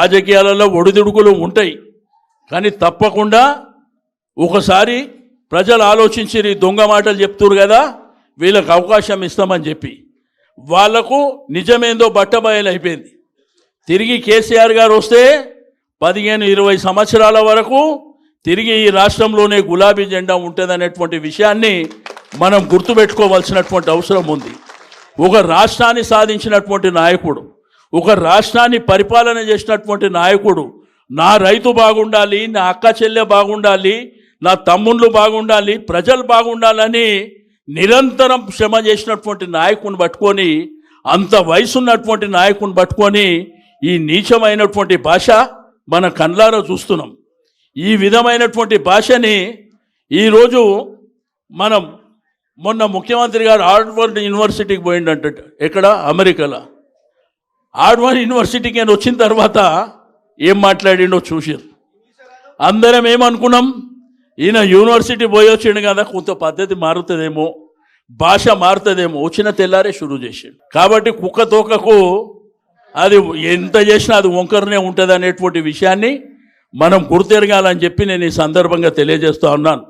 రాజకీయాలలో ఒడిదుడుకులు ఉంటాయి, కానీ తప్పకుండా ఒకసారి ప్రజలు ఆలోచించి దొంగ మాటలు చెప్తున్నారు కదా, వీళ్ళకి అవకాశం ఇస్తామని చెప్పి వాళ్లకు నిజమేందో బట్టబయలు అయిపోయింది. తిరిగి కేసీఆర్ గారు వస్తే 15-20 సంవత్సరాల వరకు తిరిగి ఈ రాష్ట్రంలోనే గులాబీ జెండా ఉంటుందనేటువంటి విషయాన్ని మనం గుర్తుపెట్టుకోవాల్సినటువంటి అవసరం ఉంది. ఒక రాష్ట్రాన్ని సాధించినటువంటి నాయకుడు, ఒక రాష్ట్రాన్ని పరిపాలన చేసినటువంటి నాయకుడు, నా రైతు బాగుండాలి, నా అక్క చెల్లె బాగుండాలి, నా తమ్ముళ్ళు బాగుండాలి, ప్రజలు బాగుండాలని నిరంతరం శ్రమ చేసినటువంటి నాయకుని పట్టుకొని, అంత వయసున్నటువంటి నాయకుని పట్టుకొని ఈ నీచమైనటువంటి భాష మన కళ్ళారా చూస్తున్నాం. ఈ విధమైనటువంటి భాషని ఈరోజు మనం మొన్న ముఖ్యమంత్రి గారు హార్వర్డ్ యూనివర్సిటీకి పోయిండంట, ఎక్కడ అమెరికాలో. హార్వర్డ్ యూనివర్సిటీకి నేను వచ్చిన తర్వాత ఏం మాట్లాడిండో చూసారు. అందరం ఏమనుకున్నాం, ఈయన యూనివర్సిటీ పోయి వచ్చిండు కదా, కొంత పద్ధతి మారుతుందేమో, భాష మారుతుందేమో, వచ్చిన తెల్లారే షురూ చేసిండు. కాబట్టి కుక్క తోకకు అది ఎంత చేసినా అది వంకరనే ఉంటుంది అనేటువంటి విషయాన్ని మనం గుర్తెరగాలని చెప్పి నేను ఈ సందర్భంగా తెలియజేస్తూ ఉన్నాను.